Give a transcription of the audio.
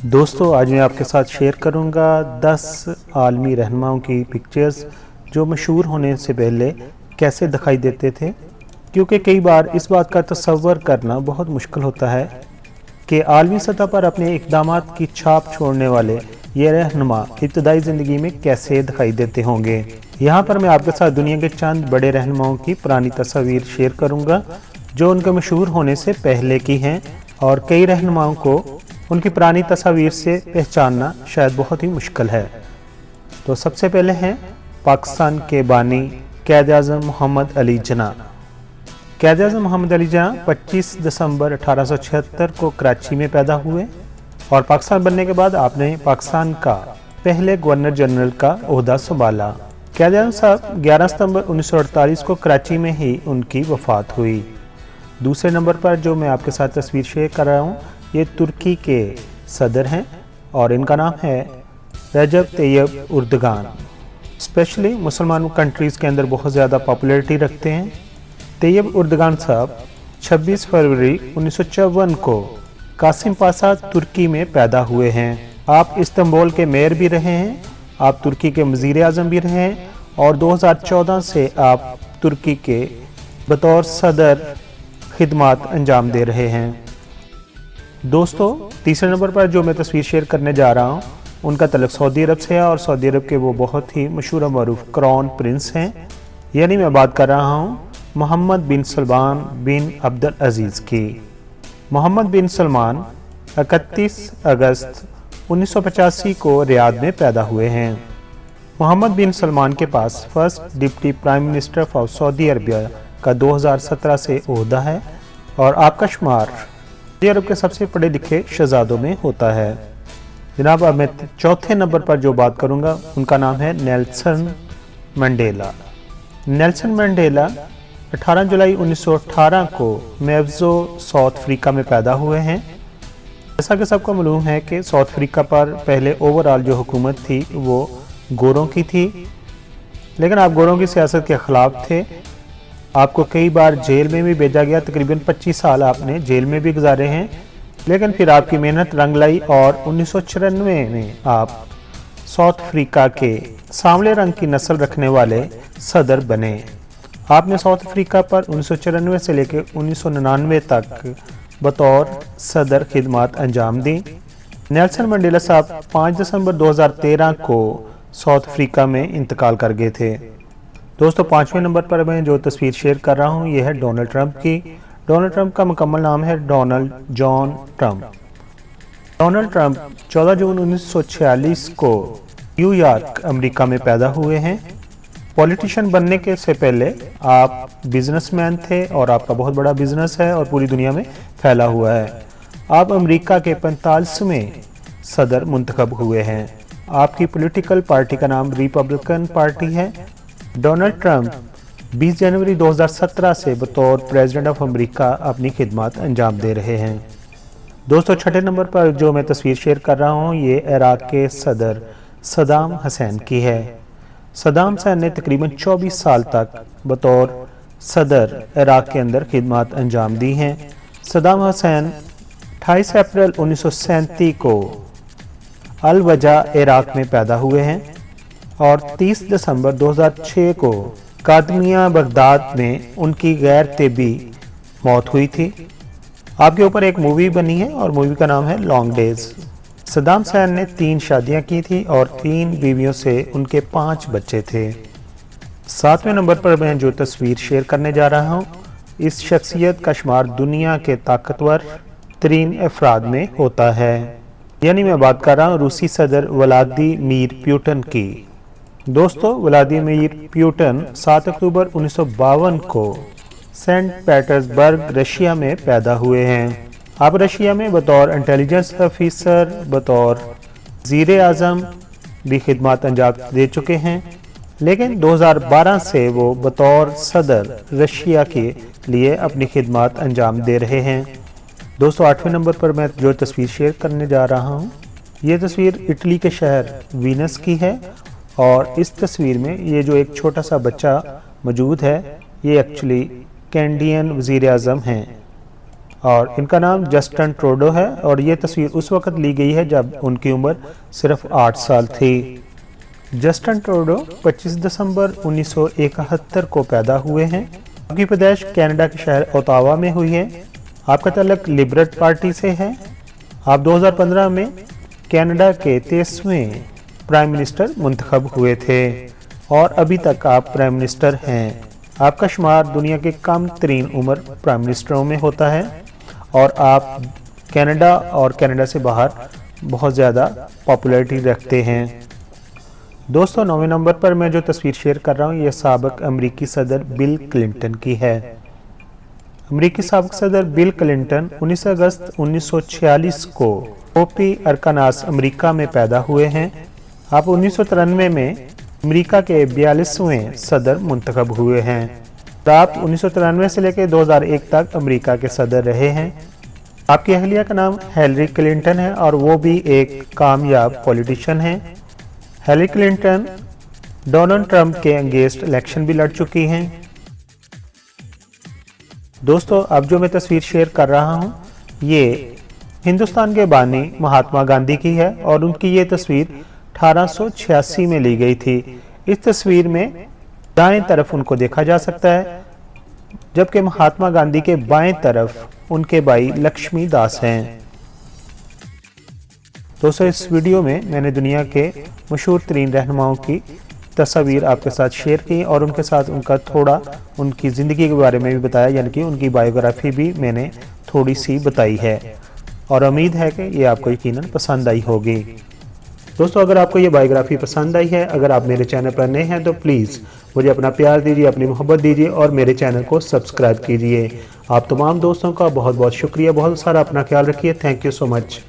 दोस्तों आज मैं आपके साथ शेयर करूंगा 10 आलमी रहनुमाओं की पिक्चर्स जो मशहूर होने से पहले कैसे दिखाई देते थे, क्योंकि कई बार इस बात का तसव्वुर करना बहुत मुश्किल होता है कि आलमी सतह पर अपने इक़दामात की छाप छोड़ने वाले ये रहनुमा इब्तदाई ज़िंदगी में कैसे दिखाई देते होंगे। यहाँ पर मैं आपके साथ दुनिया के चंद बड़े रहनुमाओं की पुरानी तस्वीर शेयर करूँगा जो उनके मशहूर होने से पहले की हैं, और कई रहनुमाओं को उनकी पुरानी तस्वीर से पहचानना शायद बहुत ही मुश्किल है। तो सबसे पहले हैं पाकिस्तान के बानी क़ायद-ए-आज़म मोहम्मद अली जिन्ना। क़ायद-ए-आज़म मोहम्मद अली जिन्ना 25 दिसंबर 1876 को कराची में पैदा हुए और पाकिस्तान बनने के बाद आपने पाकिस्तान का पहले गवर्नर जनरल का ओहदा संभाला। क़ायद-ए-आज़म साहब 11 सितंबर 1948 को कराची में ही उनकी वफ़ात हुई। दूसरे नंबर पर जो मैं आपके साथ तस्वीर शेयर कर रहा हूँ, ये तुर्की के सदर हैं और इनका नाम है रजब तैयब उर्दगान। स्पेशली मुसलमान कंट्रीज़ के अंदर बहुत ज़्यादा पॉपुलैरिटी रखते हैं। तैयब उर्दगान साहब 26 फरवरी 1954 को कासिम पाशा तुर्की में पैदा हुए हैं। आप इस्तांबुल के मेयर भी रहे हैं, आप तुर्की के वज़ीर आज़म भी रहे हैं और 2014 से आप तुर्की के बतौर सदर खिदमात अंजाम दे रहे हैं। दोस्तों तीसरे नंबर पर जो मैं तस्वीर शेयर करने जा रहा हूँ उनका तल्लुक़ सऊदी अरब से है और सऊदी अरब के वो बहुत ही मशहूर मरूफ क्राउन प्रिंस हैं, यानी मैं बात कर रहा हूँ मोहम्मद बिन सलमान बिन अब्दुल अज़ीज़ की। मोहम्मद बिन सलमान 31 अगस्त 1985 को रियाद में पैदा हुए हैं। मोहम्मद बिन सलमान के पास first deputy prime minister of Saudi Arabia का 2017 से ओहदा है और आपका शुमार सऊदी अरब के सबसे पढ़े लिखे शहजादों में होता है। जनाब अब मैं चौथे नंबर पर जो बात करूंगा उनका नाम है नेल्सन मंडेला। नेल्सन मंडेला 18 जुलाई 1918 को मैवज़ो साउथ अफ्रीका में पैदा हुए हैं। जैसा कि सबको मालूम है कि साउथ अफ्रीका पर पहले ओवरऑल जो हुकूमत थी वो गोरों की थी, लेकिन आप गोरों की सियासत के ख़िलाफ़ थे। आपको कई बार जेल में भी भेजा गया, तकरीबन 25 साल आपने जेल में भी गुजारे हैं, लेकिन फिर आपकी मेहनत रंग लाई और 1994 में आप साउथ अफ्रीका के सांवले रंग की नस्ल रखने वाले सदर बने। आपने साउथ अफ्रीका पर 1994 से लेकर 1999 तक बतौर सदर खिदमत अंजाम दी। नेल्सन मंडेला साहब 5 दिसंबर 2013 को साउथ अफ्रीका में इंतकाल कर गए थे। दोस्तों पाँचवें नंबर पर मैं जो तस्वीर शेयर कर रहा हूँ ये है डोनाल्ड ट्रंप की। डोनाल्ड ट्रंप का मुकम्मल नाम है Donald John Trump. Donald Trump 14 जून 1946 को न्यूयॉर्क अमेरिका में पैदा हुए हैं। पॉलिटिशियन बनने के से पहले आप बिजनेसमैन थे और आपका बहुत बड़ा बिजनेस है और पूरी दुनिया में फैला हुआ है। आप अमेरिका के 45वें सदर मुंतखब हुए हैं। आपकी पॉलिटिकल पार्टी का नाम रिपब्लिकन पार्टी है। डोनाल्ड ट्रंप 20 जनवरी 2017 से बतौर प्रेसिडेंट ऑफ अमेरिका अपनी खिदमत अंजाम दे रहे हैं। दोस्तों छठे नंबर पर जो मैं तस्वीर शेयर कर रहा हूँ ये इराक के सदर सद्दाम हुसैन की है। सद्दाम हुसैन ने तकरीबन 24 साल तक बतौर सदर इराक के अंदर खिदमत अंजाम दी हैं। सद्दाम हुसैन 28 अप्रैल 1937 को अल-वजा इराक में पैदा हुए हैं और 30 दिसंबर 2006 को कादमिया बगदाद में उनकी गैर तबी मौत हुई थी। आपके ऊपर एक मूवी बनी है और मूवी का नाम है लॉन्ग डेज। सद्दाम हुसैन ने 3 शादियां की थी और 3 बीवियों से उनके 5 बच्चे थे। 7वें नंबर पर मैं जो तस्वीर शेयर करने जा रहा हूँ इस शख्सियत का शुमार दुनिया के ताकतवर तरीन अफराद में होता है, यानी मैं बात कर रहा हूँ रूसी सदर व्लादिमीर पुतिन की। दोस्तों व्लादिमीर पुतिन 7 अक्टूबर 1952 को सेंट पीटर्सबर्ग रशिया में पैदा हुए हैं। आप रशिया में बतौर इंटेलिजेंस ऑफिसर बतौर वज़ीर आज़म भी खिदमत अंजाम दे चुके हैं, लेकिन 2012 से वो बतौर सदर रशिया के लिए अपनी खिदमत अंजाम दे रहे हैं। दोस्तों 8वें नंबर पर मैं जो तस्वीर शेयर करने जा रहा हूँ ये तस्वीर इटली के शहर वीनस की है और इस तस्वीर में ये जो एक छोटा सा बच्चा मौजूद है ये एक्चुअली कैनेडियन वज़ीर आज़म हैं। اور ان کا نام جسٹن ٹروڈو ہے اور یہ تصویر اس وقت لی گئی ہے جب ان کی عمر صرف 8 سال تھی۔ جسٹن ٹروڈو 25 دسمبر 1971 کو پیدا ہوئے ہیں۔ آپ کی پیدائش کینیڈا کے شہر اوٹاوا میں ہوئی ہے۔ آپ کا تعلق لبرل پارٹی سے ہے۔ آپ 2015 میں کینیڈا کے 23ویں پرائم منسٹر منتخب ہوئے تھے اور ابھی تک آپ پرائم منسٹر ہیں۔ آپ کا شمار دنیا کے کم ترین عمر پرائم منسٹروں میں ہوتا ہے اور آپ کینیڈا اور کینیڈا سے باہر بہت زیادہ پاپولیرٹی رکھتے ہیں۔ دوستو 9ویں نمبر پر میں جو تصویر شیئر کر رہا ہوں یہ سابق امریکی صدر بل کلنٹن کی ہے۔ امریکی سابق صدر بل کلنٹن 19 اگست 1946 کو اوپی ارکاناس امریکہ میں پیدا ہوئے ہیں۔ آپ 1993 میں امریکہ کے 42ویں صدر منتخب ہوئے ہیں۔ آپ 1993 سے لے کے 2001 تک امریکہ کے صدر رہے ہیں۔ آپ کی اہلیہ کا نام ہیلری کلنٹن ہے اور وہ بھی ایک کامیاب پولیٹیشین ہیں۔ ہیلری کلنٹن ڈونلڈ ٹرمپ کے انگیسٹ الیکشن بھی لڑ چکی ہیں۔ دوستو اب جو میں تصویر شیئر کر رہا ہوں یہ ہندوستان کے بانی مہاتما گاندھی کی ہے اور ان کی یہ تصویر 1886 میں لی گئی تھی۔ اس تصویر میں دائیں طرف ان کو دیکھا جا سکتا ہے جبکہ مہاتما گاندھی کے بائیں طرف ان کے بھائی لکشمی داس ہیں۔ دوستو اس ویڈیو میں نے دنیا کے مشہور ترین رہنماؤں کی تصاویر آپ کے ساتھ شیئر کی اور ان کے ساتھ ان کا تھوڑا ان کی زندگی کے بارے میں بھی بتایا، یعنی کہ ان کی بائیوگرافی بھی میں نے تھوڑی سی بتائی ہے اور امید ہے کہ یہ آپ کو یقیناً پسند آئی ہوگی۔ دوستو اگر آپ کو یہ بائیوگرافی پسند آئی ہے، اگر آپ میرے چینل پر نئے ہیں تو پلیز مجھے اپنا پیار دیجیے، اپنی محبت دیجیے اور میرے چینل کو سبسکرائب کیجیے۔ آپ تمام دوستوں کا بہت بہت شکریہ، بہت سارا اپنا خیال رکھیے۔ Thank you so much.